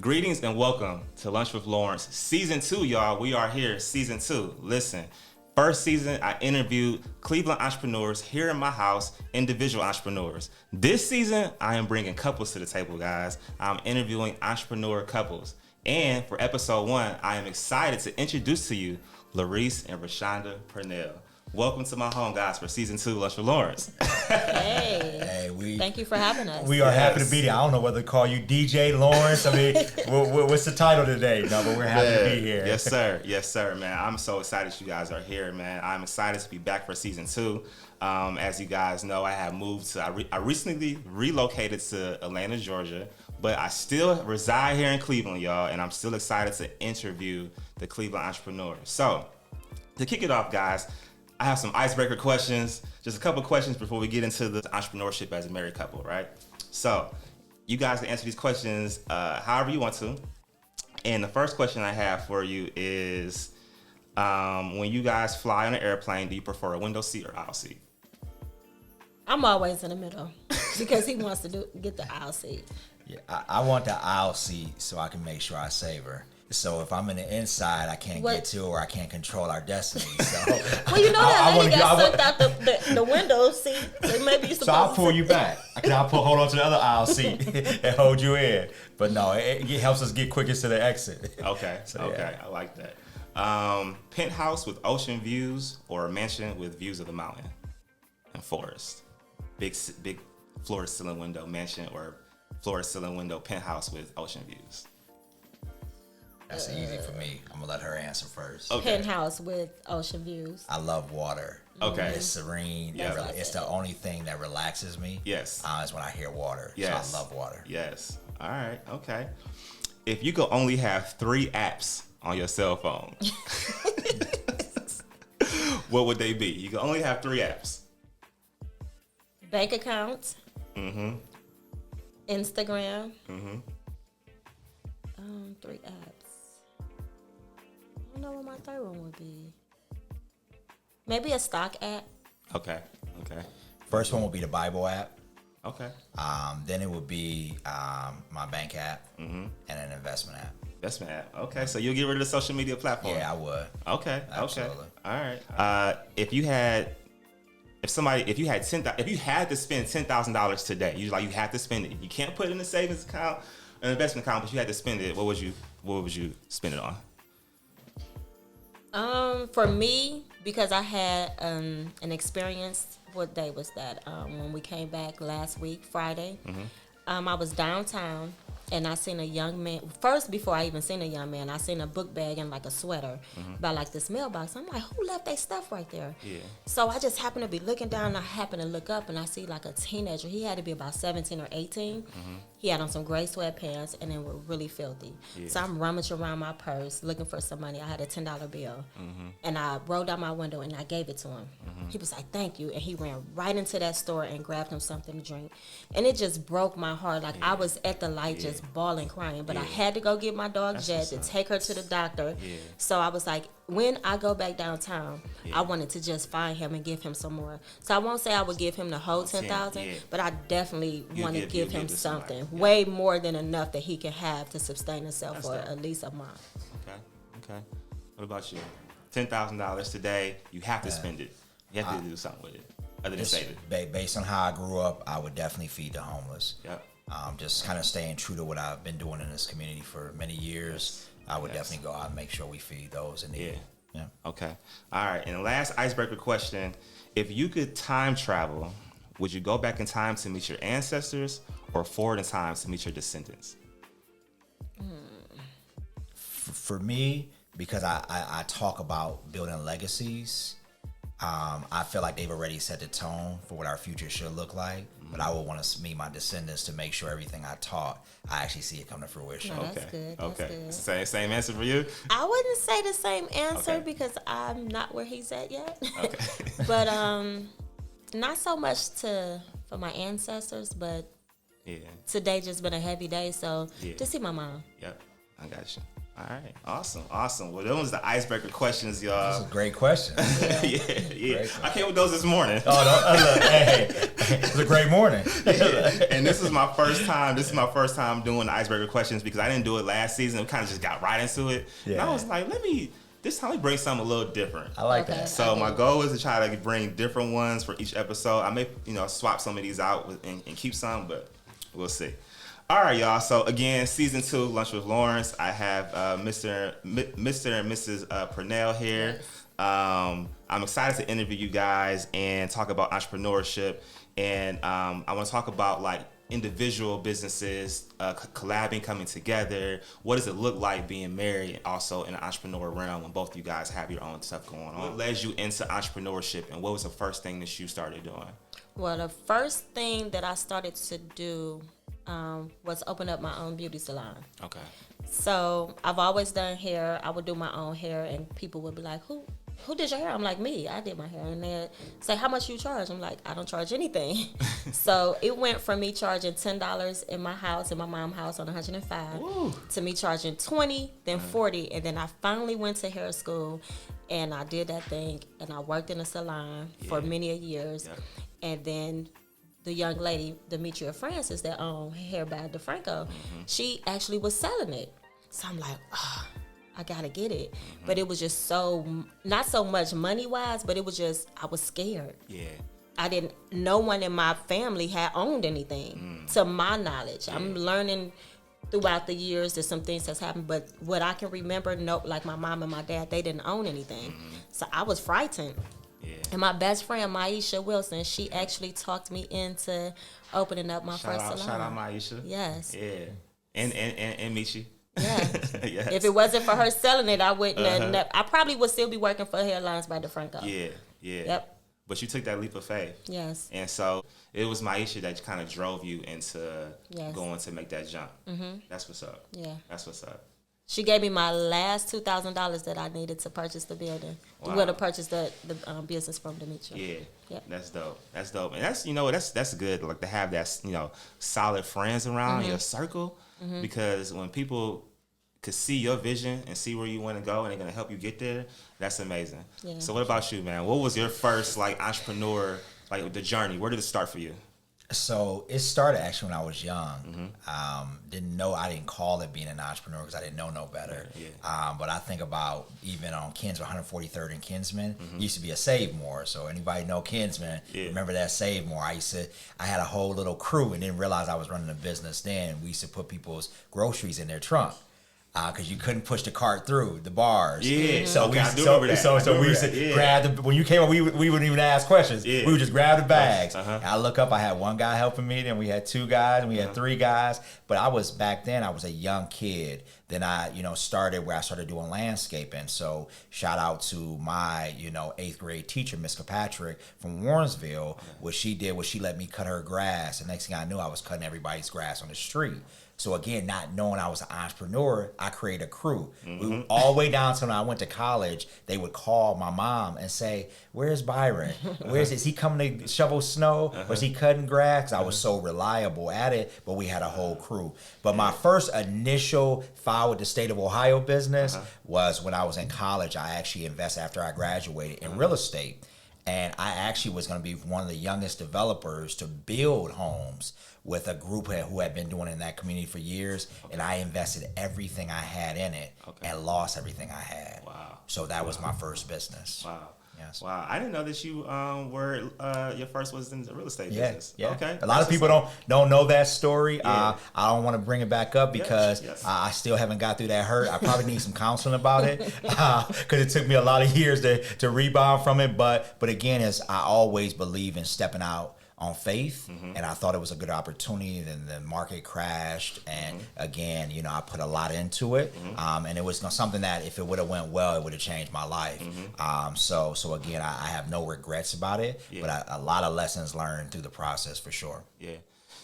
Greetings and welcome to Lunch with Lawrence, Season 2, y'all. We are here, Season 2. Listen, first season, I interviewed Cleveland entrepreneurs here in my house, individual entrepreneurs. This season, I am bringing couples to the table, guys. I'm interviewing entrepreneur couples. And for episode 1, I am excited to introduce to you Larese and Rashaunda Purnel. Welcome to my home, guys, for Season 2, Lunch with Lawrence. Hey, thank you for having us. We are happy to be there. I don't know whether to call you DJ Lawrence. I mean, what's the title today? No, but we're happy to be here. Yes, sir. Yes, sir, man. I'm so excited you guys are here, man. I'm excited to be back for Season 2. As you guys know, I have moved to, I recently relocated to Atlanta, Georgia, but I still reside here in Cleveland, y'all, and I'm still excited to interview the Cleveland entrepreneurs. So, to kick it off, guys, I have some icebreaker questions, just a couple questions before we get into the entrepreneurship as a married couple, right? So, you guys can answer these questions however you want to. And the first question I have for you is, when you guys fly on an airplane, do you prefer a window seat or aisle seat? I'm always in the middle because he wants to get the aisle seat. Yeah, I want the aisle seat so I can make sure I save her. So if I'm in the inside, I can't get to her, or I can't control our destiny. So well, you know that lady got sucked out the window seat. So maybe you supposed so I'll pull you back. I'll hold on to the other aisle seat and hold you in. But no, it helps us get quicker to the exit. Okay, okay, I like that. Penthouse with ocean views or a mansion with views of the mountain and forest? Big floor to ceiling window mansion or floor to ceiling window penthouse with ocean views? That's easy for me. I'm gonna let her answer first. Okay. Penthouse with ocean views. I love water. Okay. It's serene. Yeah. It's the only thing that relaxes me. Yes. Is when I hear water. Yes. So I love water. Yes. All right. Okay. If you could only have 3 apps on your cell phone, what would they be? You can only have 3 apps. Bank accounts. Mm-hmm. Instagram. Mm-hmm. 3 apps. I don't know what my third one would be. Maybe a stock app. Okay. Okay. First one will be the Bible app. Okay. Then it would be my bank app and an investment app. Investment app. Okay. So you'll get rid of the social media platform. Yeah, I would. Okay. Absolutely. Okay. All right. If you had to spend $10,000 today, you had to spend it. You can't put it in a savings account, an investment account, but you had to spend it. What would you spend it on? For me, because I had an experience. What day was that? When we came back last week, Friday. I was downtown and I seen a young man. First, before I even seen a young man, I seen a book bag and like a sweater by like this mailbox. I'm like, who left their stuff right there? Yeah. So I just happened to be looking down and I happened to look up and I see like a teenager. He had to be about 17 or 18. He had on some gray sweatpants and they were really filthy. Yeah. So I'm rummaging around my purse looking for some money. I had a $10 bill and I rolled out my window and I gave it to him. He was like, thank you. And he ran right into that store and grabbed him something to drink. And it just broke my heart. Like I was at the light just bawling, crying. But I had to go get my dog Jet to take her to the doctor. Yeah. So I was like, when I go back downtown, I wanted to just find him and give him some more. So I won't say I would give him the whole $10,000, but I definitely want to give him something. Way more than enough that he can have to sustain himself for at least a month. Okay. What about you? $10,000 today, you have to spend it. You have to do something with it, other than save it. Based on how I grew up, I would definitely feed the homeless. Yep. Just kind of staying true to what I've been doing in this community for many years. I would definitely go out and make sure we feed those in need. Yeah. Okay. All right. And the last icebreaker question: if you could time travel, would you go back in time to meet your ancestors, or forward in time to meet your descendants? For me, because I talk about building legacies, I feel like they've already set the tone for what our future should look like. But I would want to meet my descendants to make sure everything I taught, I actually see it come to fruition. No, that's good. That's good. Same answer for you? I wouldn't say the same answer because I'm not where he's at yet. Okay. But not so much for my ancestors, but today just been a heavy day, so to see my mom. Yep, I got you. All right, awesome. Well, those was the icebreaker questions, y'all. This is a great question. yeah. I came with those this morning. Look, hey, it's a great morning. And this is my first time. Doing the icebreaker questions because I didn't do it last season. We kind of just got right into it. Yeah. And I was like, this time we bring something a little different. I like that. So my goal is to try to bring different ones for each episode. I may, swap some of these out and keep some, but we'll see. All right, y'all. So again, season 2, Lunch with Lawrence. I have Mr. and Mrs. Purnel here. I'm excited to interview you guys and talk about entrepreneurship. And I want to talk about like individual businesses, collabing, coming together. What does it look like being married and also in the entrepreneur realm when both of you guys have your own stuff going on? What led you into entrepreneurship and what was the first thing that you started doing? Well, the first thing that I started to do was open up my own beauty salon. Okay. So I've always done hair. I would do my own hair, and people would be like, "Who did your hair?" I'm like, "Me. I did my hair." And they'd say, "How much you charge?" I'm like, "I don't charge anything." So it went from me charging $10 in my house, in my mom's house on 105, Ooh. to me charging 20, then 40, and then I finally went to hair school, and I did that thing, and I worked in a salon for many years, and then the young lady, Demetria Francis, that owned Hair by DeFranco, she actually was selling it. So I'm like, I gotta get it. But it was just not so much money-wise, but it was just, I was scared. Yeah. No one in my family had owned anything, to my knowledge. I'm learning throughout the years that some things has happened, but what I can remember, like my mom and my dad, they didn't own anything. So I was frightened. Yeah. And my best friend, Maisha Wilson, she actually talked me into opening up my first salon. Shout out Maisha. Yes. Yeah. And Michi. Yeah. Yes. If it wasn't for her selling it, I wouldn't have, I probably would still be working for Hairlines by DeFranco. Yeah. Yep. But you took that leap of faith. Yes. And so it was Maisha that kind of drove you into going to make that jump. That's what's up. Yeah. That's what's up. She gave me my last $2,000 that I needed to purchase the building. Wow. Well, to purchase the business from Demetria. Yeah. Yep. That's dope. And that's good, like to have that, solid friends around your circle, because when people could see your vision and see where you want to go and they're going to help you get there, that's amazing. Yeah. So what about you, man? What was your first entrepreneur, the journey? Where did it start for you? So it started actually when I was young. I didn't call it being an entrepreneur because I didn't know no better. Yeah. But I think about even on Kinsman, 143rd and Kinsman, used to be a Save More. So anybody know Kinsman, remember that Save More. I had a whole little crew and didn't realize I was running a business then. We used to put people's groceries in their trunk. Because you couldn't push the cart through the bars. Yeah. So we used to grab when you came up, we wouldn't even ask questions. Yeah. We would just grab the bags. And I look up, I had one guy helping me, then we had 2 guys, and we had 3 guys. But I was a young kid. Then I, started where I started doing landscaping. So shout out to my, 8th grade teacher, Miss Kirkpatrick from Warrensville. What she did was she let me cut her grass. The next thing I knew, I was cutting everybody's grass on the street. So again, not knowing I was an entrepreneur, I created a crew. We, all the way down to when I went to college, they would call my mom and say, "Where's Byron? Is he coming to shovel snow? Was he cutting grass?" 'Cause I was so reliable at it, but we had a whole crew. But my first initial file with the state of Ohio business was when I was in college. I actually invested after I graduated in real estate. And I actually was going to be one of the youngest developers to build homes with a group who had been doing it in that community for years. And I invested everything I had in it and lost everything I had. Wow. So that was my first business. Wow. Yes. Wow. I didn't know that you your first was in the real estate business. Yeah. Okay. A lot of people don't know that story. I don't want to bring it back up because I still haven't got through that hurt. I probably need some counseling about it because it took me a lot of years to rebound from it. But again, I always believe in stepping out on faith, and I thought it was a good opportunity. Then the market crashed, and again, I put a lot into it, and it was something that if it would have went well, it would have changed my life. So again, I have no regrets about it, but a lot of lessons learned through the process for sure. Yeah.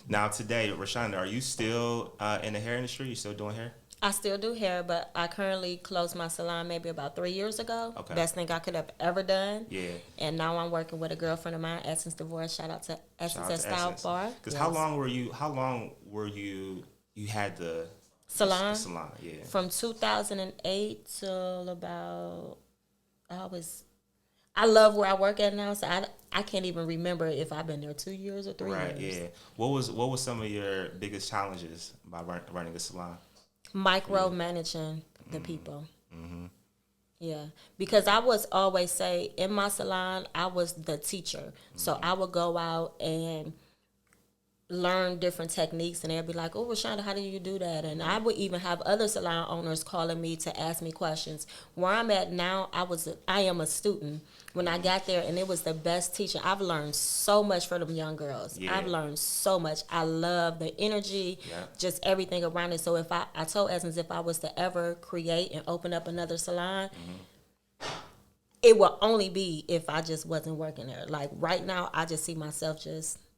Now today, Rashaunda, are you still in the hair industry? You still doing hair? I still do hair, but I currently closed my salon maybe about 3 years ago. Okay. Best thing I could have ever done. Yeah. And now I'm working with a girlfriend of mine, Essence Divorce. Shout out to Essence at Style Bar. Because how long were you? You had the salon. Salon, yeah. From 2008 till about I love where I work at now, so I can't even remember if I've been there 2 years or 3 years. Right, yeah. What was some of your biggest challenges by running a salon? Micromanaging the people. Mm-hmm. Yeah, because I was always say in my salon, I was the teacher. So I would go out and learn different techniques, and they'd be like, "Oh, Rashaunda, how do you do that?" And I would even have other salon owners calling me to ask me questions. Where I'm at now, I am a student. When I got there, and it was the best teacher. I've learned so much from them young girls. Yeah. I've learned so much. I love the energy, just everything around it. So if I told Essence, if I was to ever create and open up another salon, it will only be if I just wasn't working there. Like right now, I just see myself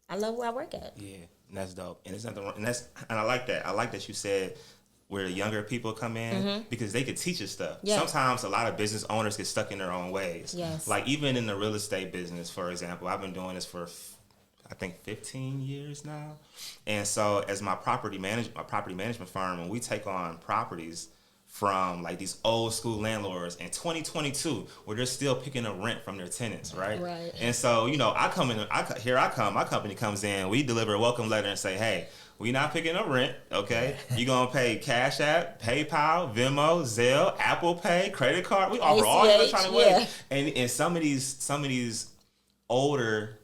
I love where I work at. Yeah, and that's dope. And it's nothing wrong. And I like that. I like that you said where the younger people come in because they could teach us stuff. Yeah. Sometimes a lot of business owners get stuck in their own ways. Yes. Like even in the real estate business, for example, I've been doing this for I think 15 years now. And so as my property management firm, when we take on properties from like these old school landlords in 2022 where they're still picking up rent from their tenants, right? Right. And so, my company comes in, we deliver a welcome letter and say, hey, we not picking up rent, okay? You're going to pay Cash App, PayPal, Venmo, Zelle, Apple Pay, credit card. We offer all the electronic ways. And some of these older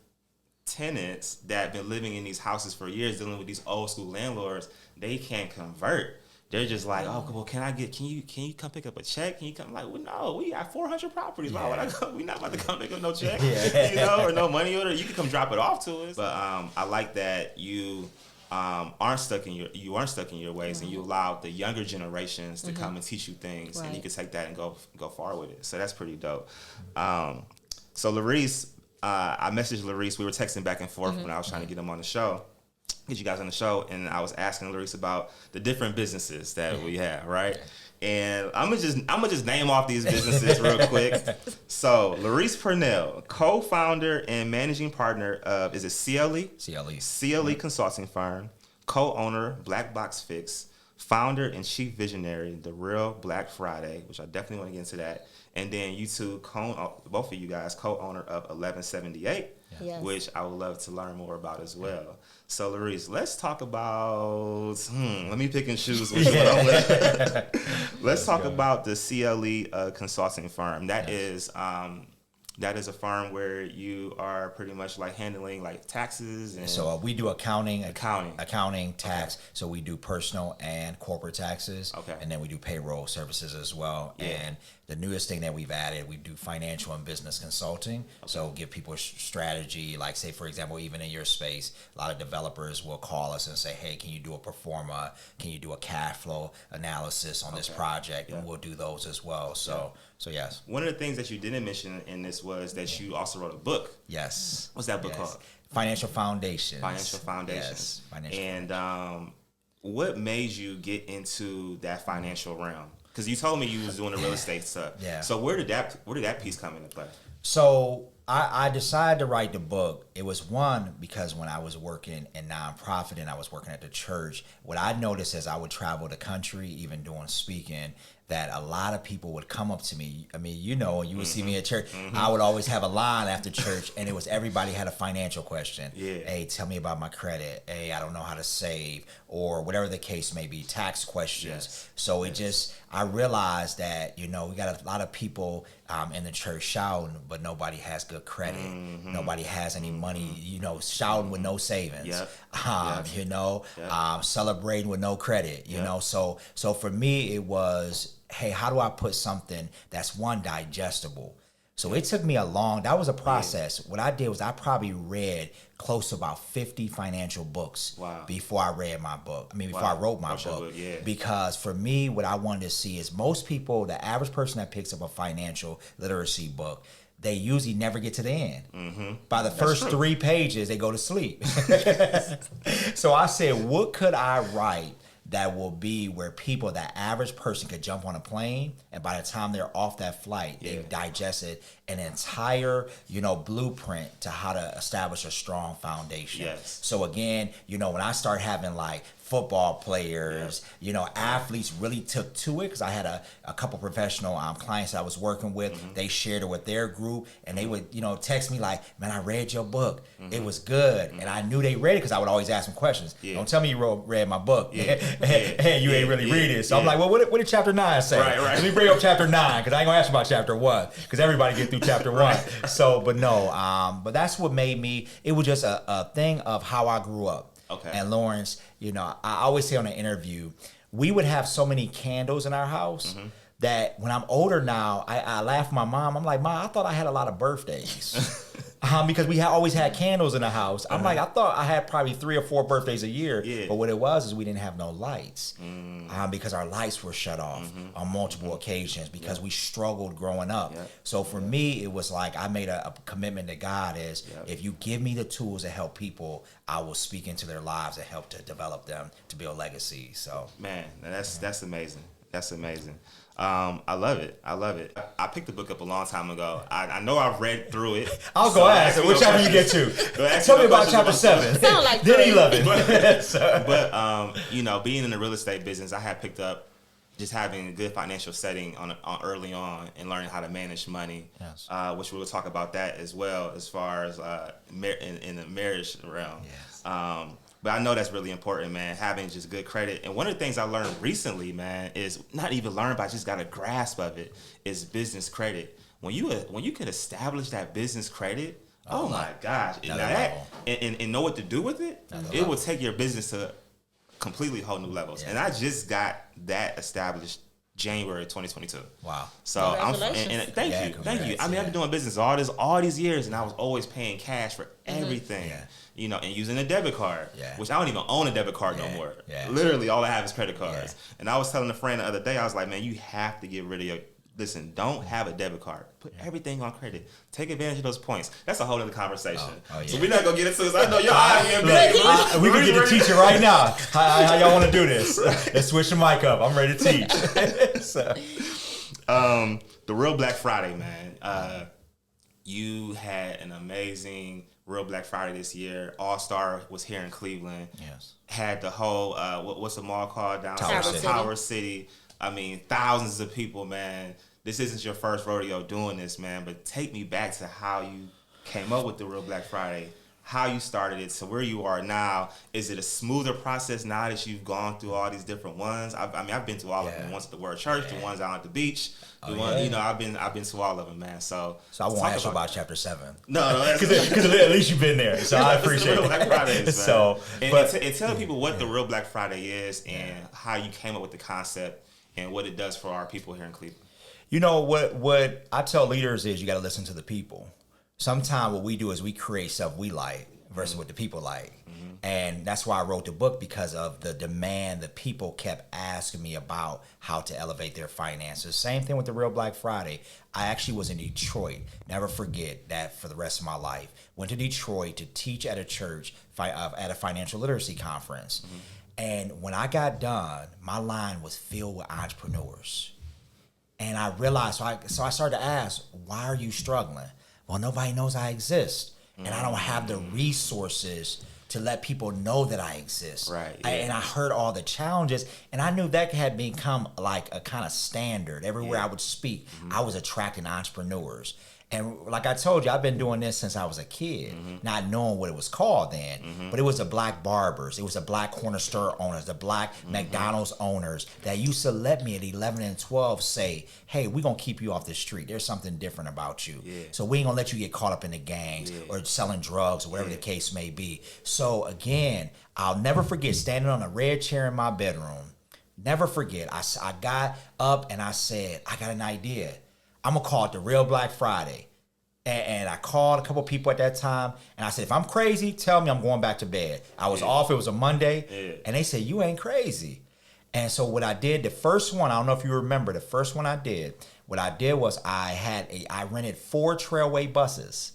tenants that have been living in these houses for years dealing with these old school landlords, they can't convert. They're just like, oh, well, can you come pick up a check? Can you come? I'm like, well, no, we got 400 properties. Why would I go? We not about to come pick up no check, or no money order. You can come drop it off to us. But I like that you aren't stuck in your ways, and you allow the younger generations to come and teach you things, and you can take that and go far with it. So that's pretty dope. So Larese, I messaged Larese. We were texting back and forth when I was trying to get you guys on the show, and I was asking Larese about the different businesses that we have, right? And I'm gonna just name off these businesses real quick. So Larese Purnel, co-founder and managing partner of CLE Consulting Firm, co-owner Black Box Fix, founder and chief visionary The Real Black Friday, which I definitely want to get into that. And then you two, both of you guys, co-owner of 1178, which I would love to learn more about as well. So, Larese, let's talk about, let me pick and choose which one I'm with. Let's talk about the CLE Consulting Firm. That is a firm where you are pretty much like handling like taxes and so we do accounting, tax. Okay. So we do personal and corporate taxes. Okay. And then we do payroll services as well. Yeah. And the newest thing that we've added, we do financial and business consulting. Okay. So give people strategy, like say, for example, even in your space, a lot of developers will call us and say, hey, can you do a pro forma? Can you do a cash flow analysis on this project? Yeah. And we'll do those as well. So yes. One of the things that you didn't mention in this was that you also wrote a book. Yes. What's that book called? Financial Foundations. Yes. And what made you get into that financial realm? Because you told me you was doing the real estate stuff. Yeah. So where did that piece come into play? So I decided to write the book. It was one because when I was working in nonprofit and I was working at the church, what I noticed as I would travel the country, even doing speaking, that a lot of people would come up to me. I mean, you would see me at church. I would always have a line after church, and it was everybody had a financial question. Yeah. Hey, tell me about my credit. Hey, I don't know how to save, or whatever the case may be, tax questions. Yes. So I realized that, we got a lot of people in the church shouting, but nobody has good credit. Nobody has any money, shouting with no savings. Yep. Celebrating with no credit, know. So for me, it was, hey, how do I put something that's digestible? So it took me that was a process. Yeah. What I did was I probably read close to about 50 financial books before I read my book. Before I wrote my book. Yeah. Because for me, what I wanted to see is most people, the average person that picks up a financial literacy book, they usually never get to the end. By the first 3 pages, they go to sleep. So I said, what could I write that will be where the average person could jump on a plane, and by the time they're off that flight, they've digested an entire, blueprint to how to establish a strong foundation. Yes. So again, when I start having like football players, athletes really took to it, because I had a couple professional clients that I was working with. They shared it with their group, and they would, text me like, man, I read your book. It was good. And I knew they read it because I would always ask them questions. Don't tell me you read my book. Hey, you ain't really read it. So I'm like, well, what did chapter 9 say? Right. Let me bring up chapter 9, because I ain't going to ask you about chapter 1, because everybody get through chapter 1. So, but no, but that's what made me, it was just a thing of how I grew up. Okay. And Lawrence, I always say on an interview, we would have so many candles in our house that when I'm older now, I laugh at my mom. I'm like, Mom, I thought I had a lot of birthdays. Because we always had candles in the house. I'm like, I thought I had probably 3 or 4 birthdays a year. Yeah. But what it was is we didn't have no lights because our lights were shut off on multiple occasions because we struggled growing up. So for me, it was like I made a commitment to God is if you give me the tools to help people, I will speak into their lives and help to develop them to build legacy. So man, that's amazing. That's amazing. I love it. I picked the book up a long time ago. I know I've read through it. I'll go ask. Which chapter you get to? Tell me about chapter 7. Sound like then 11. But being in the real estate business, I had picked up just having a good financial setting on early on and learning how to manage money. Yes. Which we will talk about that as well as far as in the marriage realm. Yes. But I know that's really important, man, having just good credit. And one of the things I learned recently, man, is not even learned, but I just got a grasp of it, is business credit. When you can establish that business credit, oh my gosh. And know what to do with it, it will take your business to completely whole new levels. And I just got that established January 2022. Wow. So I'm thank you. I mean, I've been doing business all these years, and I was always paying cash for everything. And using a debit card, which I don't even own a debit card no more. Literally, all I have is credit cards. And I was telling a friend the other day, I was like, man, you have to get rid of listen, don't have a debit card. Put everything on credit. Take advantage of those points. That's a whole other conversation. So we're not going to get into this. I know you're high. We can get to teach it right now. How y'all want to do this? Let's switch the mic up. I'm ready to teach. The real Black Friday, man. You had an amazing Real Black Friday this year. All Star was here in Cleveland. Yes. Had the whole, what's the mall called down Tower City. I mean, thousands of people, man. This isn't your first rodeo doing this, man, but take me back to how you came up with the Real Black Friday, how you started it to where you are now. Is it a smoother process now that you've gone through all these different ones? I've been to all of them. Ones at the Word Church, the ones out at the beach, I've been to all of them, man. So I won't ask you about chapter 7. No, because at least you've been there. So I appreciate it. Black Fridays, man. So, and tell people what the Real Black Friday is and how you came up with the concept and what it does for our people here in Cleveland. What I tell leaders is you got to listen to the people. Sometimes what we do is we create stuff we like versus what the people like. And that's why I wrote the book, because of the demand. The people kept asking me about how to elevate their finances. Same thing with the Real Black Friday. I actually was in Detroit. Never forget that for the rest of my life. Went to Detroit to teach at a church at a financial literacy conference. And when I got done, my line was filled with entrepreneurs. And I realized, so I started to ask, why are you struggling? Well, nobody knows I exist. And I don't have the resources to let people know that I exist. Right. And I heard all the challenges, and I knew that had become like a kind of standard. Everywhere I would speak, I was attracting entrepreneurs. And like I told you, I've been doing this since I was a kid, not knowing what it was called then. But it was the black barbers. It was the black corner store owners, the black McDonald's owners that used to let me at 11 and 12 say, hey, we're going to keep you off the street. There's something different about you. So we ain't going to let you get caught up in the gangs or selling drugs or whatever the case may be. So again, I'll never forget standing on a red chair in my bedroom. Never forget. I got up and I said, I got an idea. I'm going to call it the Real Black Friday. And I called a couple people at that time, and I said, if I'm crazy, tell me I'm going back to bed. I was off. It was a Monday. And they said, you ain't crazy. And so what I did, the first one, I don't know if you remember, the first one I did, what I did was I rented 4 Trailway buses.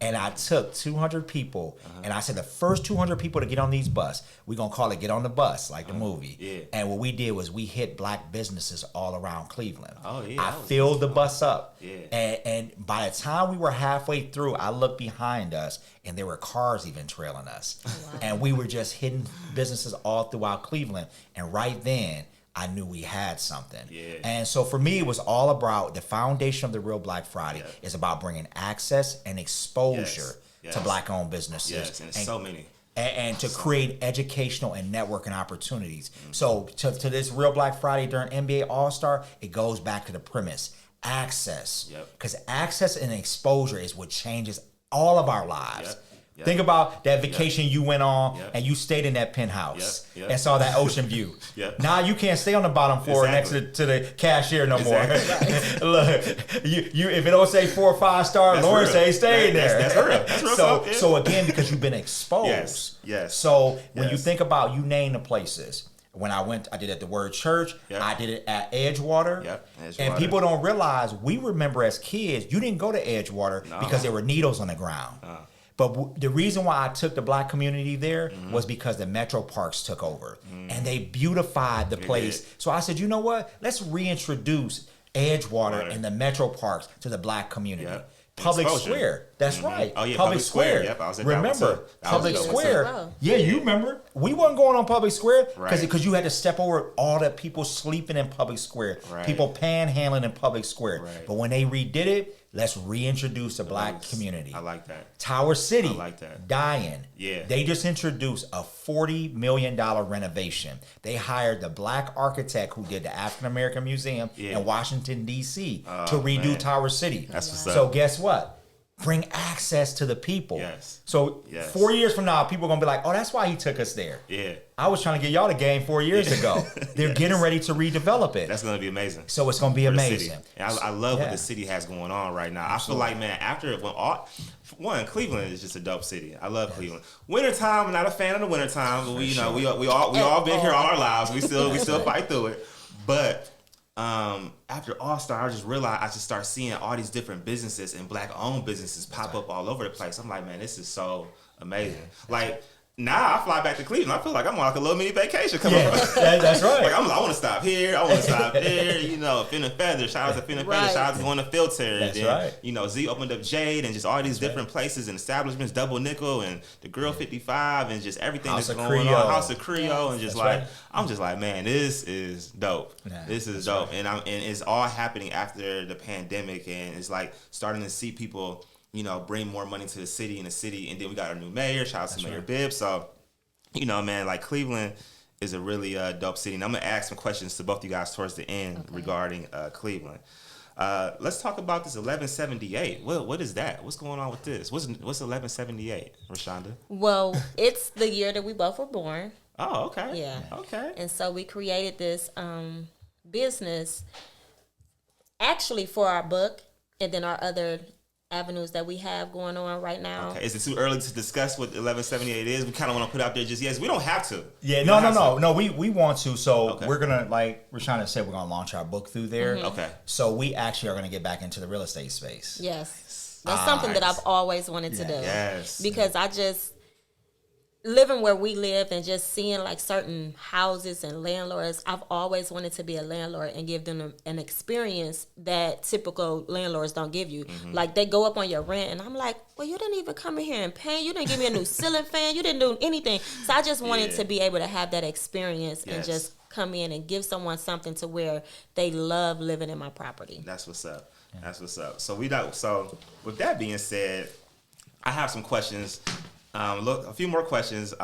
And I took 200 people, and I said the first 200 people to get on these bus, we're going to call it Get on the Bus, like the movie. Yeah. And what we did was we hit black businesses all around Cleveland. Oh, yeah. I filled the bus up. Yeah. And by the time we were halfway through, I looked behind us, and there were cars even trailing us. Wow. And we were just hitting businesses all throughout Cleveland. And right then, I knew we had something. Yeah. And so for me, it was all about the foundation of the Real Black Friday is about bringing access and exposure to black-owned businesses. Yes, and so many. And to create educational and networking opportunities. So to this Real Black Friday during NBA All-Star, it goes back to the premise, access. Because access and exposure is what changes all of our lives. Yep. Think about that vacation you went on and you stayed in that penthouse and saw that ocean view. Now you can't stay on the bottom floor next to the cashier no more. Look, you if it don't say 4 or 5 star, Lauren say stay in there. That's real. That's real. So again, because you've been exposed. Yes. So when you think about, you name the places. When I went, I did it at the Word Church. I did it at Edgewater. And people don't realize, we remember as kids, you didn't go to Edgewater because there were needles on the ground. But the reason why I took the black community there was because the Metro Parks took over. And they beautified the place. So I said, you know what? Let's reintroduce Edgewater and the Metro Parks to the black community. Public Square. That's right. Oh, yeah, Public Square. Yep, I was at remember, Public Square. Well. Yeah, you remember. We wasn't going on Public Square because you had to step over all the people sleeping in Public Square, people panhandling in Public Square. But when they redid it, let's reintroduce the black community. I like that. Tower City. I like that. Dying. Yeah. They just introduced a $40 million renovation. They hired the black architect who did the African American Museum in Washington, D.C. to redo Tower City. That's what's up. So guess what? Bring access to the people. Yes. So 4 years from now, people are going to be like, oh, that's why he took us there. Yeah. I was trying to get y'all the game 4 years ago. They're getting ready to redevelop it. That's going to be amazing. So it's going to be amazing. And I love what the city has going on right now. Absolutely. I feel like, man, after Cleveland is just a dope city. I love Cleveland. Wintertime, I'm not a fan of the wintertime, but we all been here all our lives. We still fight through it. But after All-Star, I just realized I just start seeing all these different businesses and black-owned businesses pop up all over the place. I'm like, man, this is so amazing. Like, now I fly back to Cleveland. I feel like I'm on like a little mini vacation coming up. That's right. Like I want to stop here. I want to stop there. You know, Fin and Feather. Shout out to Fin and Feather. Shout out to Going to Filter. That's and right. You know, Z opened up Jade and just all these different places and establishments. Double Nickel and the Girl 55 and just everything House that's of going Creole. on. House of Creole and just That's like I'm just like, man, this is dope. Yeah, this is dope. Right. And it's all happening after the pandemic, and it's like starting to see people, you know, bring more money to the city, and then we got our new mayor. Shout out to Mayor Bibb. So, you know, man, like Cleveland is a really dope city. And I'm going to ask some questions to both you guys towards the end regarding Cleveland. Let's talk about this 1178. What is that? What's going on with this? What's 1178, Rashaunda? Well, it's the year that we both were born. Oh, okay. Yeah. Okay. And so we created this business actually for our book and then our other avenues that we have going on right now. Okay. Is it too early to discuss what 1178 is? We kind of want to put out there just yes. We don't have to. Yeah, no. We want to. So we're gonna, like Rashaunda said, we're gonna launch our book through there. Mm-hmm. Okay. So we actually are gonna get back into the real estate space. Yes, that's something that I've always wanted to do. Yes. Because I just living where we live and just seeing like certain houses and landlords, I've always wanted to be a landlord and give them an experience that typical landlords don't give you. Mm-hmm. Like they go up on your rent and I'm like, well, you didn't even come in here and pay. You didn't give me a new ceiling fan. You didn't do anything. So I just wanted to be able to have that experience and just come in and give someone something to where they love living in my property. That's what's up. That's what's up. So with that being said, I have some questions. A few more questions.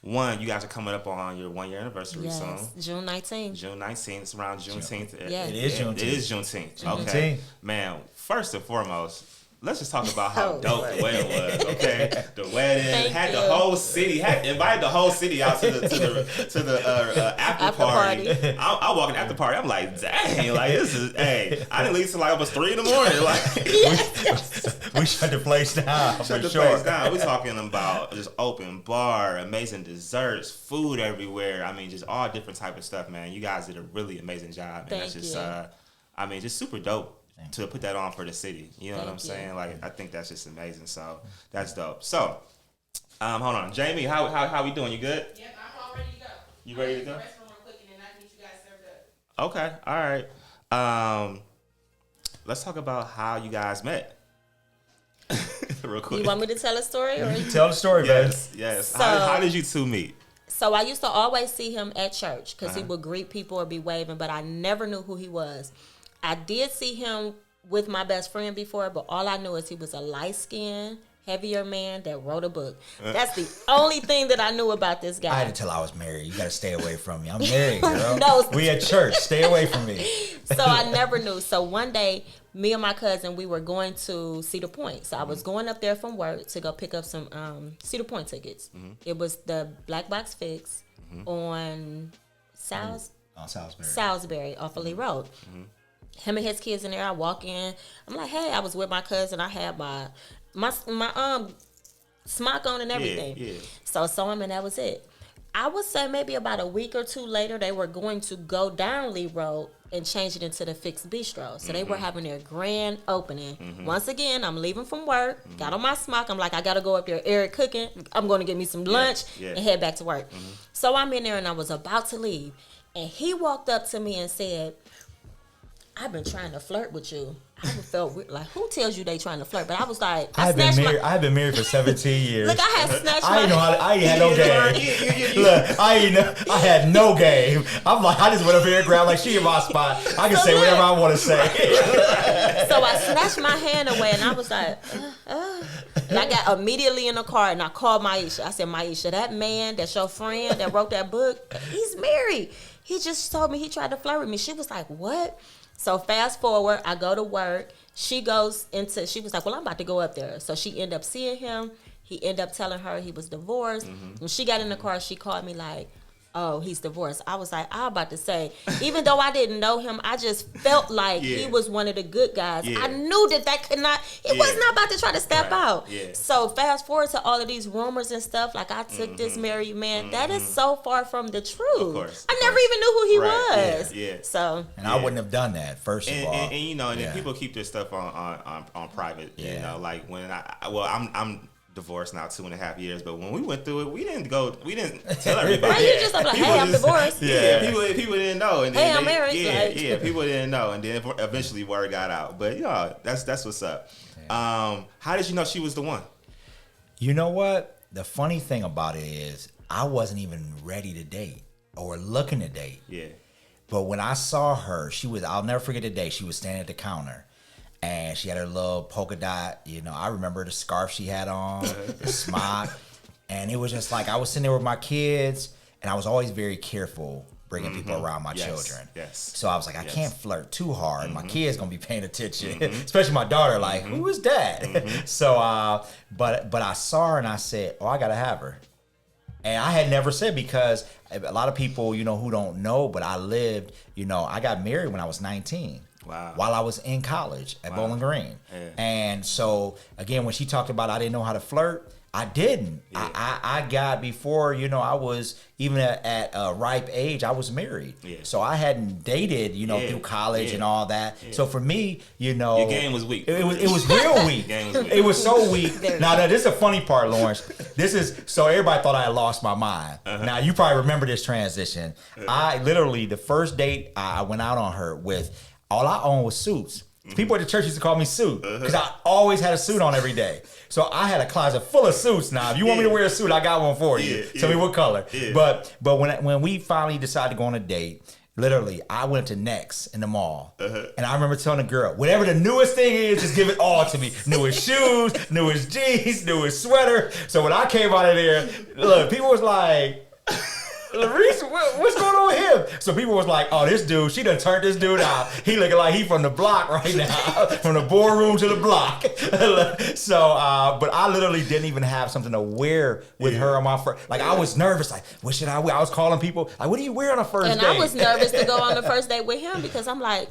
One, you guys are coming up on your 1 year anniversary soon. June 19th. June 19th. It's around Juneteenth. Yeah. It is Juneteenth. It is Juneteenth. Okay. Man, first and foremost, let's just talk about how dope the wedding was. Okay, the wedding had the whole city invited the whole city out to the after party. I walk in the after party. I'm like, dang, like this is. Hey, I didn't leave till like almost 3 a.m. Like we shut the place down. Shut the place down. We're talking about just open bar, amazing desserts, food everywhere. I mean, just all different type of stuff, man. You guys did a really amazing job, and that's just. I mean, just super dope. to put that on for the city. You know what I'm saying? Like, I think that's just amazing. So that's dope. So, hold on, Jamie, how we doing? You good? Yep, I'm all ready to go. You ready to go? The restaurant real quick, and then I can get you guys served up. Okay, all right. Let's talk about how you guys met. Real quick. You want me to tell a story? Or Tell the story, baby. Yes. So- How did you two meet? So I used to always see him at church because he would greet people or be waving, but I never knew who he was. I did see him with my best friend before, but all I knew is he was a light-skinned, heavier man that wrote a book. That's the only thing that I knew about this guy. I had to tell I was married. You got to stay away from me. I'm married, girl. No. We at church. Stay away from me. So I never knew. So one day, me and my cousin, we were going to Cedar Point. So I was going up there from work to go pick up some Cedar Point tickets. It was the Black Box Fix on Salisbury off of Lee Road. Him and his kids in there. I walk in. I'm like, hey, I was with my cousin. I had my smock on and everything. Yeah. So I saw him and that was it. I would say maybe about a week or two later, they were going to go down Lee Road and change it into the Fixed Bistro. So they were having their grand opening. Once again, I'm leaving from work, got on my smock. I'm like, I got to go up there, Eric cooking. I'm going to get me some lunch and head back to work. So I'm in there and I was about to leave. And he walked up to me and said, I've been trying to flirt with you. I felt weird. Like, who tells you they trying to flirt? But I was like, I have been married for 17 years. Look, I had snatched I ain't had no game. Look, I had no game. I'm like, I just went up here and grabbed like she in my spot. I can say whatever I want to say. So I snatched my hand away and I was like, And I got immediately in the car and I called Maisha. I said, Maisha, that man that's your friend that wrote that book, he's married. He just told me he tried to flirt with me. She was like, what? So fast forward, I go to work. She was like, well, I'm about to go up there. So she ended up seeing him. He ended up telling her he was divorced. When she got in the car, she called me like, oh, he's divorced. I was like, I'm about to say, even though I didn't know him, I just felt like he was one of the good guys. I knew that could not, he was not about to try to step out. So fast forward to all of these rumors and stuff, like I took this married man. That is so far from the truth. I never even knew who he was. So, and I wouldn't have done that, first of all. And you know, and then people keep their stuff on private. You know, like when I'm divorced now 2.5 years, but when we went through it, we didn't tell everybody. Right, you just like, hey, I'm divorced. People didn't know. And hey, I'm married. People didn't know, and then eventually word got out. But you know, that's what's up. How did you know she was the one? You know what? The funny thing about it is, I wasn't even ready to date or looking to date. Yeah. But when I saw her, I'll never forget the day. She was standing at the counter. And she had her little polka dot, you know, I remember the scarf she had on, the smock. And it was just like, I was sitting there with my kids, and I was always very careful bringing people around my children. So I was like, I can't flirt too hard. My kids going to be paying attention, especially my daughter, like, who is that? So, but I saw her and I said, oh, I got to have her. And I had never said, because a lot of people, you know, who don't know, but I lived, you know, I got married when I was 19. Wow. While I was in college at Bowling Green. Yeah. And so, again, when she talked about I didn't know how to flirt, I didn't. Yeah. I got, before, you know, I was, even at a ripe age, I was married. Yeah. So I hadn't dated, you know, through college and all that. Yeah. So for me, you know. Your game was weak. It was real weak. It was so weak. Now, this is a funny part, Lawrence. So everybody thought I had lost my mind. Now, you probably remember this transition. I literally, the first date I went out on her with, all I owned was suits. People at the church used to call me Suit because I always had a suit on every day. So I had a closet full of suits. Now, if you want me to wear a suit, I got one for you. Tell me what color. But when we finally decided to go on a date, literally, I went to Next in the mall. And I remember telling the girl, whatever the newest thing is, just give it all to me. Newest shoes, newest jeans, newest sweater. So when I came out of there, look, people was like, Larese, what's going on with him? So people was like, oh, this dude, she done turned this dude out. He looking like he from the block right now, from the boardroom to the block. So, but I literally didn't even have something to wear with her on my first. Like, I was nervous. Like, what should I wear? I was calling people, like, what do you wear on a first date? And I was nervous to go on the first date with him because I'm like,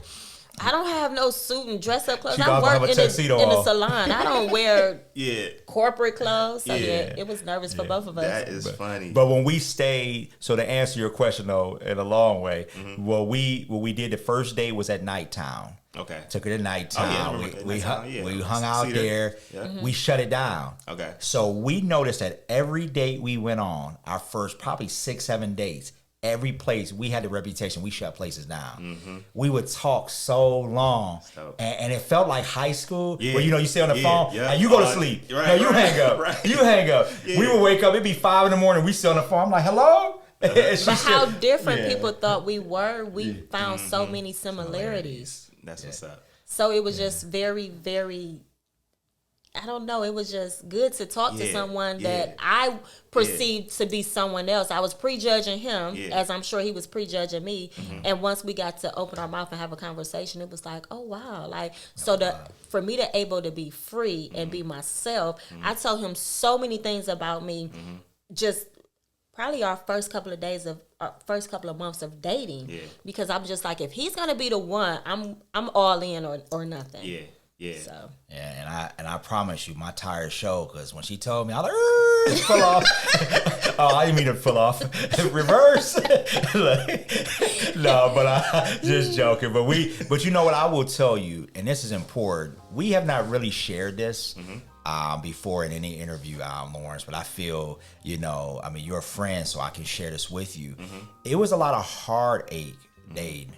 I don't have no suit and dress up clothes. She I don't have work a in tuxedo a on. salon. I don't wear Yeah. corporate clothes. So Yeah. it was nervous for both of us. That is funny. But when we stayed, so to answer your question though, in a long way, what we did the first day was at Nighttown. Okay. Took her to Oh, yeah, I Nighttown. remember we Nighttown, yeah. we hung out Cedar. there. Yeah. We shut it down. Okay. So we noticed that every date we went on, our first probably 6-7 dates, every place we had the reputation we shut places down. We would talk so long, and it felt like high school. Yeah. Where you stay on the phone Yeah. and you go to sleep. Right, No, you right, hang up. right. You hang up. Yeah. We would wake up. It'd be 5 a.m. We still on the phone. I'm like, hello. And she But how still- different Yeah. people thought we were, we found so many similarities. That's what's up. So it was just very, very, I don't know, it was just good to talk to Yeah, someone yeah. that I perceived to be someone else. I was prejudging him, Yeah. as I'm sure he was prejudging me. And once we got to open our mouth and have a conversation, it was like, oh, wow. Like, so for me to able to be free and be myself, I told him so many things about me, just probably our first couple of days of our first couple of months of dating, because I'm just like, if he's gonna be the one, I'm all in or nothing. Yeah. Yeah. So Yeah, and I promise you, my tires show because when she told me, I was like, pull off. Oh, I didn't mean to pull off. Reverse. No, but I just joking. But you know what I will tell you, and this is important. We have not really shared this before in any interview, Lawrence. But I feel, I mean, you're a friend, so I can share this with you. It was a lot of heartache dating.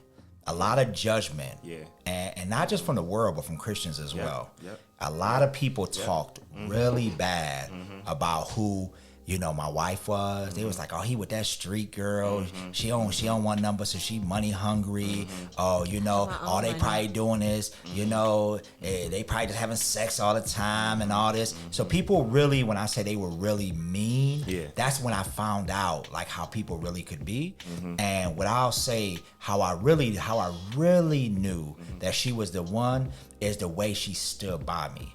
A lot of judgment, and not just from the world, but from Christians as well. Yep. A lot of people talked really bad about who my wife was. They was like, oh, he with that street girl. She don't want number, so she money hungry. Oh, all they probably doing is, they probably just having sex all the time and all this. So people really, when I say they were really mean, that's when I found out like how people really could be. And what I'll say, how I really knew that she was the one is the way she stood by me.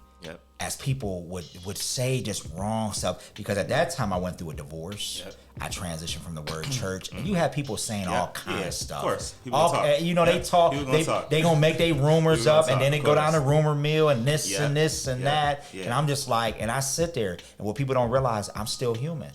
As people would say just wrong stuff, because at that time I went through a divorce. I transitioned from the word church, and you have people saying all kind of stuff. Of course, people talk. They talk. They gonna make their rumors up, and then they go down the rumor mill and this and this and that. And I'm just like, and I sit there, and what people don't realize, I'm still human.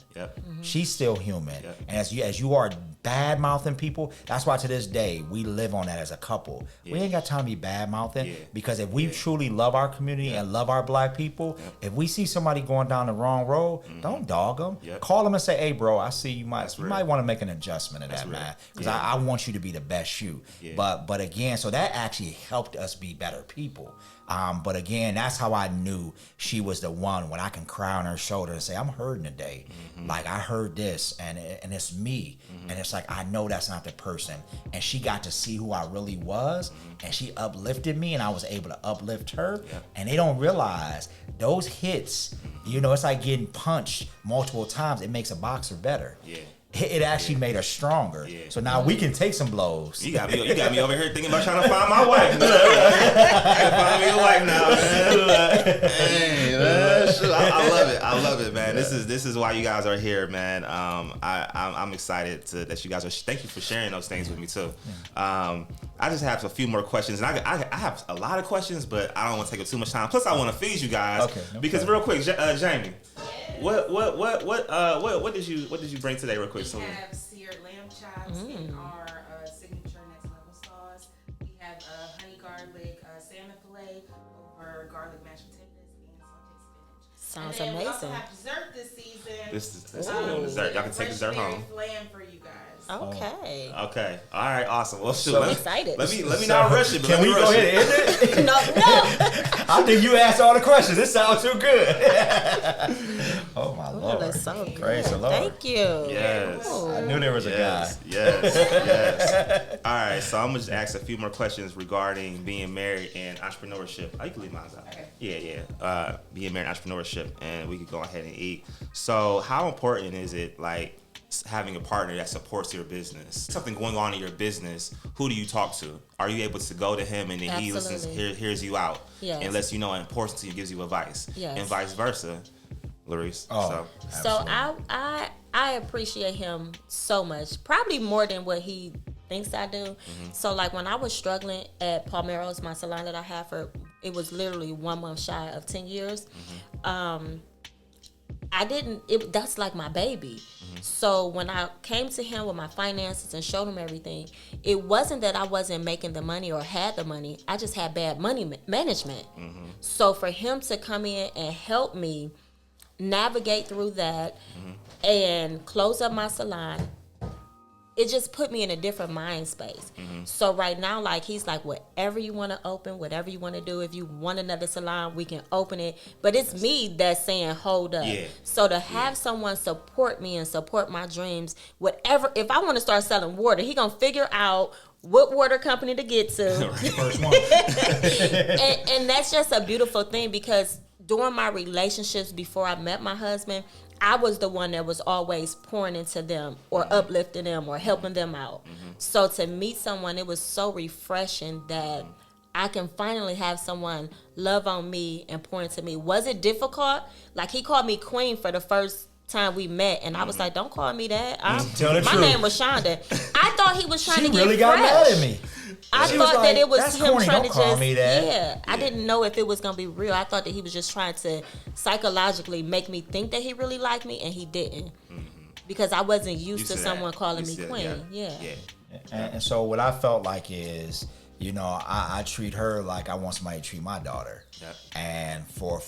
She's still human, and as you are bad mouthing people, that's why to this day we live on that as a couple. We ain't got time to be bad mouthing, because if we truly love our community and love our black people, if we see somebody going down the wrong road, don't dog them. Call them and say, hey bro, I see you might want to make an adjustment of that, man, because I want you to be the best you. But again, so that actually helped us be better people. But again, that's how I knew she was the one, when I can cry on her shoulder and say, I'm hurting today. Like, I heard this, and it's me. And it's like, I know that's not the person. And she got to see who I really was, and she uplifted me, and I was able to uplift her. And they don't realize those hits, it's like getting punched multiple times. It makes a boxer better. It actually made her stronger. So now we can take some blows. You got me over here thinking about trying to find my wife. Find me a wife now, man. Hey, man. I love it, man. This is why you guys are here, man. I'm excited that you guys are. Thank you for sharing those things with me too. I just have a few more questions, and I have a lot of questions, but I don't want to take up too much time. Plus, I want to feed you guys. Okay. Because real quick, Jamie, what did you bring today, real quick? We have seared lamb chops in our signature next level sauce. We have honey garlic salmon fillet over garlic mashed potatoes and sauteed spinach. sounds and then amazing. We also have dessert this season. This is dessert. Y'all can take dessert home. Lamb for you guys. Okay. Okay. All right. Awesome. Well, shoot. So I'm excited. Let me not rush it. But Can we go ahead and end it? No. I think you asked all the questions. This sounds too good. Oh my Oh, Lord. that's so good. Praise the Lord. Thank you. Yes. Ooh. I knew there was a guy. Yes. All right. So I'm gonna just ask a few more questions regarding being married and entrepreneurship. Oh, you can leave mine out. Okay. Yeah. Being married and entrepreneurship, and we could go ahead and eat. So how important is it, like, having a partner that supports your business? Something going on in your business, who do you talk to? Are you able to go to him and then he listens, hears you out, Yes. and lets you know importance to you, gives you advice, Yes. and vice versa, Larese? Oh, So I appreciate him so much, probably more than what he thinks I do. So like when I was struggling at Palmeros, my salon that I had it was literally 1 month shy of 10 years. That's like my baby. So when I came to him with my finances and showed him everything, it wasn't that I wasn't making the money or had the money. I just had bad money management. So for him to come in and help me navigate through that and close up my salon, it just put me in a different mind space. So right now, like, he's like, whatever you want to open, whatever you want to do, if you want another salon, we can open it. But it's me that's saying, hold up. Yeah. So to have someone support me and support my dreams, whatever, if I want to start selling water, he going to figure out what water company to get to. First one. and that's just a beautiful thing, because during my relationships before I met my husband, I was the one that was always pouring into them or uplifting them or helping them out. So to meet someone, it was so refreshing that I can finally have someone love on me and pour into me. Was it difficult? Like, he called me queen for the first time we met, and I was like, don't call me that. My name was Shonda. I thought he was trying to get really fresh. got mad at me. I thought that it was him corny. trying Don't to call just, me that. yeah. I didn't know if it was going to be real. I thought that he was just trying to psychologically make me think that he really liked me, and he didn't. Because I wasn't used to someone calling me queen. Yeah. And so what I felt like is, you know, I treat her like I want somebody to treat my daughter. Yep. And for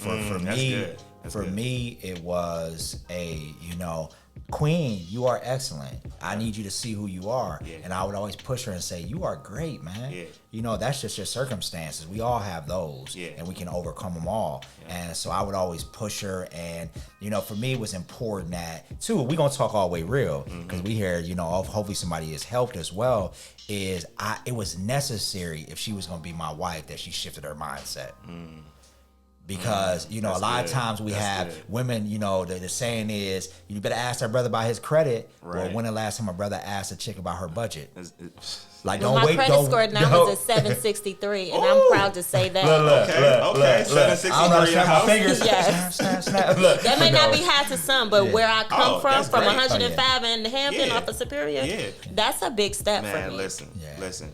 me, it was you know, queen, you are excellent. I need you to see who you are. Yeah. And I would always push her and say, you are great, man. Yeah. You know, that's just your circumstances. We all have those, and we can overcome them all. Yeah. And so I would always push her. And, you know, for me, it was important that, too, we're going to talk all the way real, because we hear, you know, hopefully somebody has helped as well, it was necessary, if she was going to be my wife, that she shifted her mindset. Because, you know, a lot of times we have women, you know, the saying is, you better ask our brother about his credit. Right. Or when the last time my brother asked a chick about her budget? Like, my credit score now is a 763, and I'm proud to say that. Okay. 763. I'm not snap my fingers. Yes. Snap. Look, that may not be high to some, but where I come from 105 in Hampton off of Superior, that's a big step for me. Listen,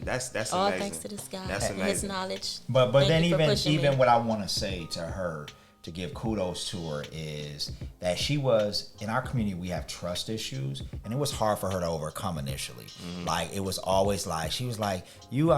that's amazing. All thanks to this guy and his knowledge. But then even what I want to say to her, to give kudos to her, is that she was, in our community, we have trust issues, and it was hard for her to overcome initially. Like, it was always like, she was like, you know,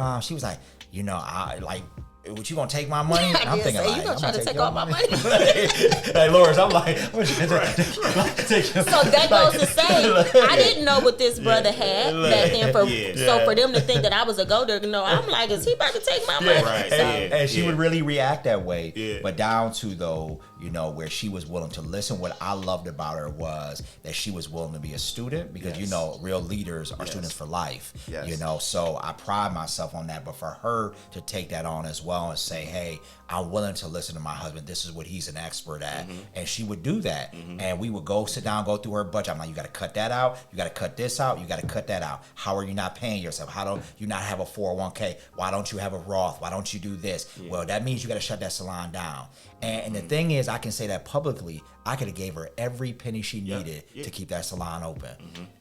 I like, what, you gonna take my money? I'm thinking, like, you gonna try to take all my money? Hey, Loris, I'm like, so that goes to say, I didn't know what this brother had back then. So for them to think that I was a gold digger, no, I'm like, is he about to take my money? Right. And she would really react that way. But down to, though, you know, where she was willing to listen. What I loved about her was that she was willing to be a student, because you know, real leaders are students for life. You know, so I pride myself on that. But for her to take that on as well and say, hey, I'm willing to listen to my husband. This is what he's an expert at. And she would do that. And we would sit down, go through her budget. I'm like, you got to cut that out. You got to cut this out. You got to cut that out. How are you not paying yourself? How don't you not have a 401k? Why don't you have a Roth? Why don't you do this? Well, that means you got to shut that salon down. And the thing is, I can say that publicly, I could have gave her every penny she needed to keep that salon open,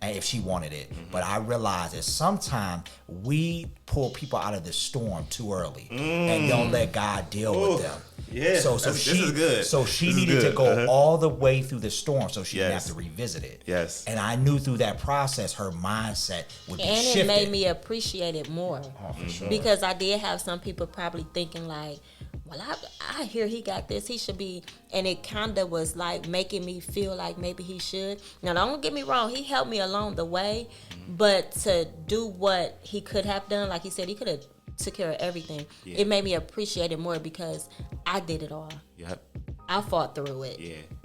and if she wanted it. But I realized that sometimes we pull people out of the storm too early and don't let God deal with them. Yeah, this is good. So she needed to go all the way through the storm, so she didn't have to revisit it. Yes. And I knew through that process, her mindset would be shifted. And it made me appreciate it more. Oh, for sure. Because I did have some people probably thinking like, well, I hear he got this, he should be, and it kind of was like making me feel like maybe he should. Now, don't get me wrong, he helped me along the way, but to do what he could have done, like he said, he could have took care of everything. It made me appreciate it more because I did it all. I fought through it.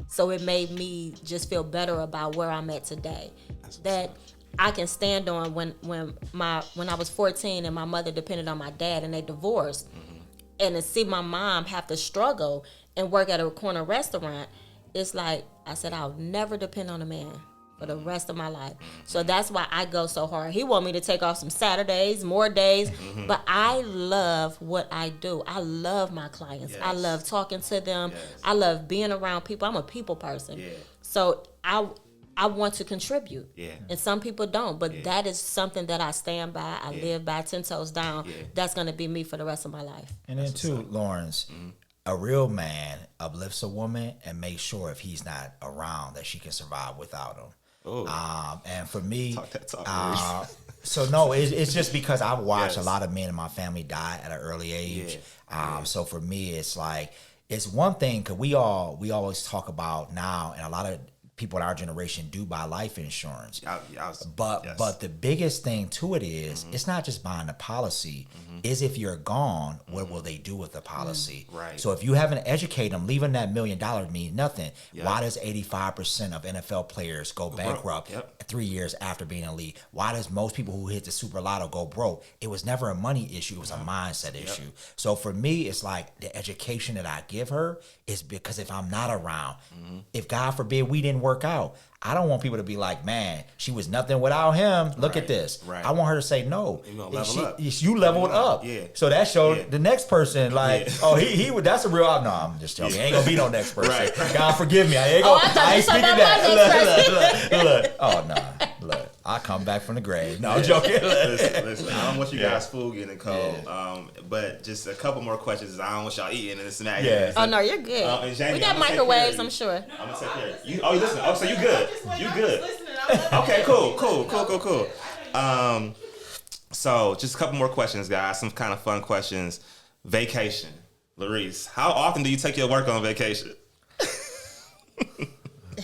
So it made me just feel better about where I'm at today. That I can stand on when I was 14 and my mother depended on my dad and they divorced. And to see my mom have to struggle and work at a corner restaurant, it's like, I said, I'll never depend on a man for the rest of my life. So that's why I go so hard. He want me to take off some Saturdays, more days, but I love what I do. I love my clients. I love talking to them. I love being around people. I'm a people person. So I want to contribute. Yeah. And some people don't, but that is something that I stand by. I live by 10 toes down. Yeah. That's going to be me for the rest of my life. And then too, Lawrence, a real man uplifts a woman and makes sure if he's not around that she can survive without him. Oh. And for me, Talk that talk, so no, it's just because I've watched Yes. a lot of men in my family die at an early age. Yeah. So for me, it's like, it's one thing, because we always talk about now, and a lot of people in our generation do buy life insurance. But the biggest thing to it is, it's not just buying the policy. Is if you're gone, what will they do with the policy? Right. So if you haven't educated them, leaving that $1 million means nothing. Why does 85% of NFL players go bankrupt 3 years after being in the league? Why does most people who hit the super lotto go broke? It was never a money issue. It was a mindset issue. So for me, it's like the education that I give her is because if I'm not around, if God forbid we didn't work out, I don't want people to be like, man, she was nothing without him. Look at this. Right. I want her to say, no, You gonna level up. you leveled up. Yeah. So that showed the next person, like, oh, he would. That's a real. No, I'm just joking. Ain't gonna be no next person. Right. God forgive me. I ain't Oh, gonna. I thought I you ain't said speaking that that. Look. Oh no. Look, I come back from the grave. No, I'm joking. Listen, I don't want you guys food getting cold. But just a couple more questions. I don't want y'all eating and smack. Yeah. Oh, no, you're good. and Jamie, we got I'm gonna take microwaves, care I'm of sure. I'm gonna take care of you. Oh, you listen. Oh, so you good? You good? Listening, I love Okay, it. cool. So just a couple more questions, guys. Some kind of fun questions. Vacation. Larese, how often do you take your work on vacation?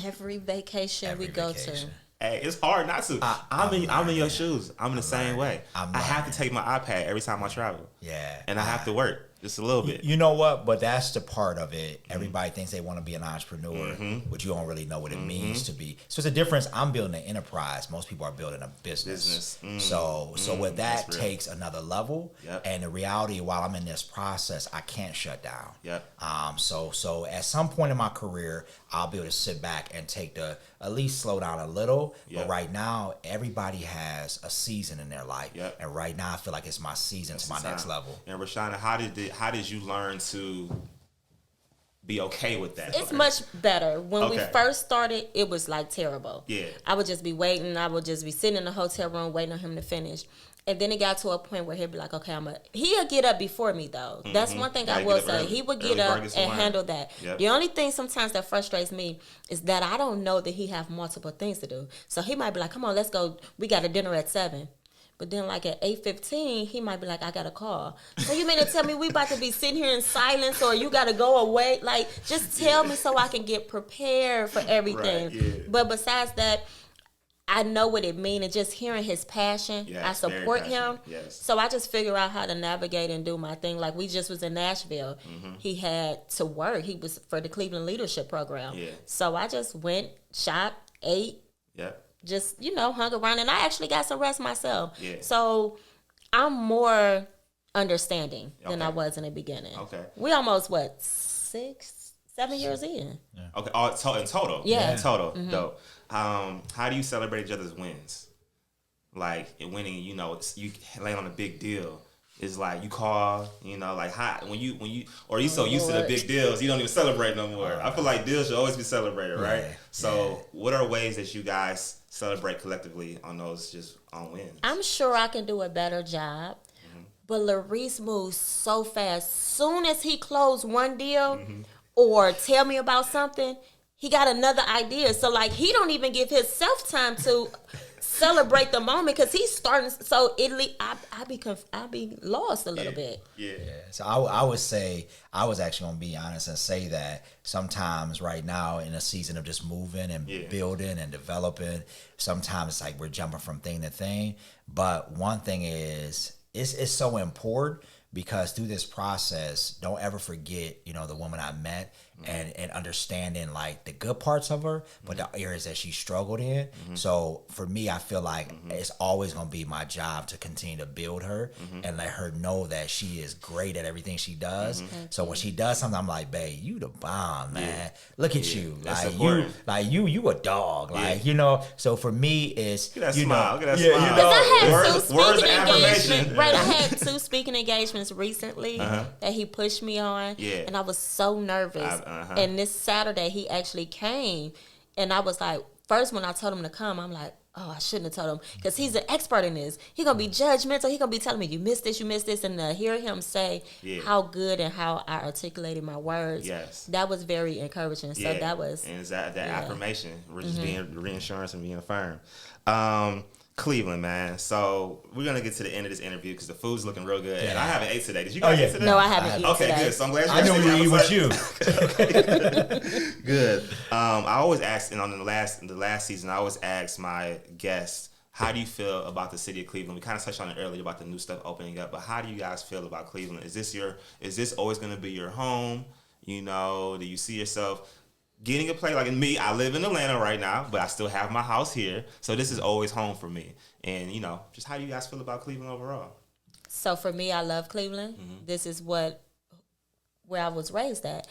Every vacation we go to. Hey, it's hard not to. I'm in your shoes. I'm in the same way. I'm I have learning. to take my iPad every time I travel. Yeah. And I have to work just a little bit. You know what? But that's the part of it. Everybody thinks they want to be an entrepreneur, but you don't really know what it means to be. So it's a difference. I'm building an enterprise. Most people are building a business. So what that That's real. takes another level. Yep. And the reality, while I'm in this process, I can't shut down. Yep. So at some point in my career, I'll be able to sit back and take at least slow down a little. Yep. But right now, everybody has a season in their life. Yep. And right now, I feel like it's my season to my next level. And Rashaunda, how did you learn to be okay with that? It's much better. When we Okay. first started, it was like terrible. Yeah. I would just be waiting. I would just be sitting in the hotel room waiting on him to finish. And then it got to a point where he'd be like, okay, he'll get up before me, though. That's one thing Yeah, I he will get up say. early. He would Early get up bird gets the and worm. handle that. Yep. The only thing sometimes that frustrates me is that I don't know that he have multiple things to do. So he might be like, come on, let's go. We got a dinner at 7. But then like at 8:15, he might be like, I got a call. So you mean to tell me we about to be sitting here in silence or you got to go away? Like, just tell me so I can get prepared for everything. Right, yeah. But besides that, I know what it means, and just hearing his passion, Yes, I very support him. passionate, yes. So I just figure out how to navigate and do my thing. Like we just was in Nashville. He had to work. He was for the Cleveland Leadership Program. Yeah. So I just went, shot, ate, Yep. just, hung around, and I actually got some rest myself. Yeah. So I'm more understanding than Okay. I was in the beginning. Okay. We almost, 7 years in. Okay. In total. Yeah. In total. Dope. How do you celebrate each other's wins? Like winning, you land on a big deal. It's like you call, like when you or you so used to the Lord. big deals, you don't even celebrate no more. I feel like deals should always be celebrated, right? Yeah, So what are ways that you guys celebrate collectively on those just on wins? I'm sure I can do a better job. But Larese moves so fast. Soon as he closed one deal or tell me about something, he got another idea. So like he don't even give himself time to celebrate the moment because he's starting. So I be lost a little bit. Yeah. So I would say, I was actually going to be honest and say that sometimes right now in a season of just moving and building and developing, sometimes it's like we're jumping from thing to thing. But one thing is, it's so important because through this process, don't ever forget, the woman I met and understanding like the good parts of her, but the areas that she struggled in. So for me, I feel like it's always going to be my job to continue to build her and let her know that she is great at everything she does. So when she does something, I'm like, babe, you the bomb, man. Look at you. That's Like important. you a dog. Like, so for me it's, Look at that you smile. know, Look at that yeah, smile. Because I had Words- two words of speaking affirmation. engagements. Right, I had 2 speaking engagements recently that he pushed me on. Yeah. And I was so nervous. And this Saturday he actually came and I was like, first when I told him to come, I'm like, oh, I shouldn't have told him because he's an expert in this. He gonna be judgmental. He gonna be telling me you missed this, and to hear him say how good and how I articulated my words, that was very encouraging. So that was, and it's that affirmation, which is being reinsurance and being affirmed. Cleveland, man. So we're gonna get to the end of this interview because the food's looking real good, and I haven't ate today. Did you guys eat today? No, I haven't eaten today. Okay, good. So I'm glad you I know we eat with you. Good. I always ask, and on the last season, I always ask my guests, how do you feel about the city of Cleveland? We kind of touched on it earlier about the new stuff opening up, but how do you guys feel about Cleveland? Is this always going to be your home? You know, do you see yourself getting a place? Like me, I live in Atlanta right now, but I still have my house here, so this is always home for me. And you know, just how do you guys feel about Cleveland overall? So for me, I love Cleveland. This is where I was raised at.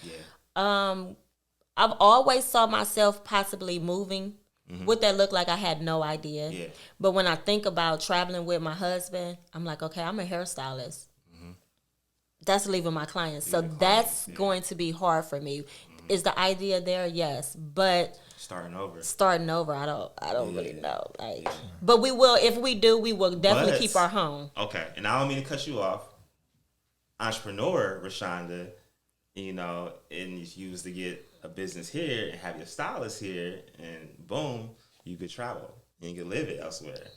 I've always saw myself possibly moving. What that looked like, I had no idea. But when I think about traveling with my husband, I'm like, okay, I'm a hairstylist. That's leaving my clients. So that's going to be hard for me. Is the idea there? Yes. But starting over, I don't really know. But we will, if we do, we will definitely keep our home. Okay. And I don't mean to cut you off. Entrepreneur Rashaunda, you know, and you used to get a business here and have your stylist here, and boom, you could travel and you could live it elsewhere.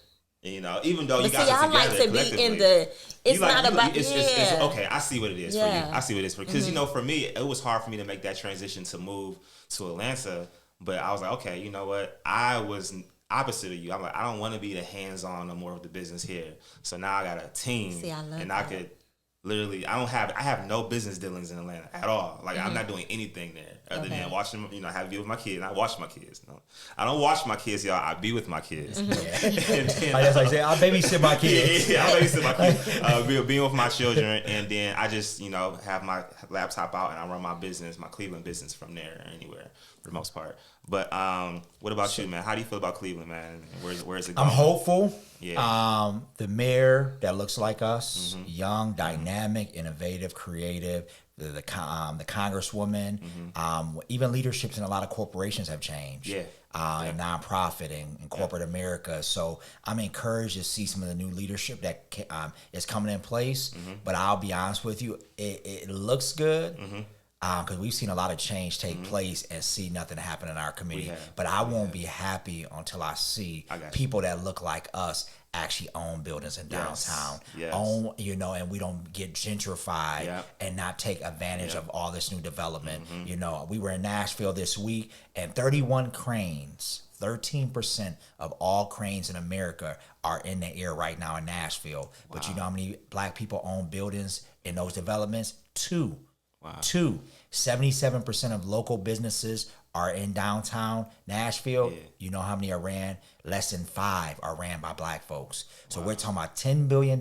And, you know, even though you guys are together, I like to be in the. It's not about. It's okay. I see what it is for you. I see what it is for because you know, for me, it was hard for me to make that transition to move to Atlanta. But I was like, okay, you know what? I was opposite of you. I'm like, I don't want to be the hands-on no more of the business here. So now I got a team, I could. Literally, I have no business dealings in Atlanta at all. Like, I'm not doing anything there other than watching, you know, have be with my kids. And I watch my kids. No, I don't watch my kids, y'all. I be with my kids. And then, I babysit my kids. I babysit my kids. Being with my children. And then I just, you know, have my laptop out and I run my business, my Cleveland business from there or anywhere for the most part. But what about you, man? How do you feel about Cleveland, man? Where's it going? I'm hopeful. Yeah. The mayor that looks like us, young, dynamic, innovative, creative. The congresswoman, even leaderships in a lot of corporations have changed. And nonprofit and corporate America. So I'm encouraged to see some of the new leadership that is coming in place. But I'll be honest with you, it looks good. Because we've seen a lot of change take place and see nothing happen in our community. But I won't be happy until I see people that look like us actually own buildings in downtown. Own, you know, and we don't get gentrified and not take advantage of all this new development. You know, we were in Nashville this week and 31 cranes. 13% of all cranes in America are in the air right now in Nashville. But you know how many black people own buildings in those developments? 2. 77% of local businesses are in downtown Nashville. You know how many are ran? Less than 5 are ran by black folks. So we're talking about $10 billion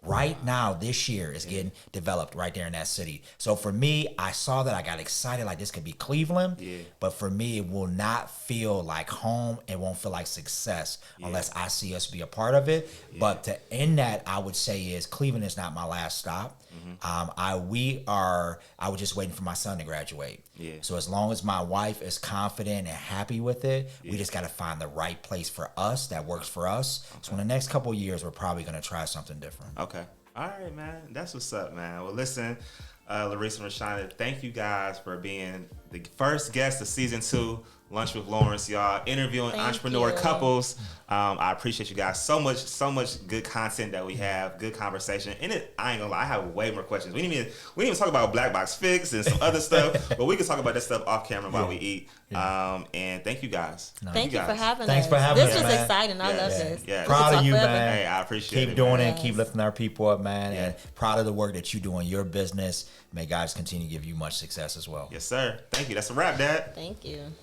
right now this year is getting developed right there in that city. So for me, I saw that, I got excited, like this could be Cleveland. But for me, it will not feel like home. It won't feel like success unless I see us be a part of it. But to end that, I would say is Cleveland is not my last stop. I was just waiting for my son to graduate. So as long as my wife is confident and happy with it, we just got to find the right place for us that works for us. So in the next couple of years, we're probably going to try something different. Okay. All right, man. That's what's up, man. Well, listen, Larese and Rashaunda, thank you guys for being the first guest of season 2, Lunch with Lawrence, y'all. Interviewing entrepreneur couples. I appreciate you guys so much good content that we have, good conversation. And I ain't gonna lie, I have way more questions. We didn't even talk about Black Box Fix and some other stuff, but we can talk about that stuff off camera while we eat. And thank you guys. Thank you for having us. Thanks for having us. This was exciting. I love this. Proud of you, man. Hey, I appreciate it. Keep doing it. Keep lifting our people up, man. And proud of the work that you do in your business. May God just continue to give you much success as well. Yes, sir. Thank you. That's a wrap, Dad. Thank you.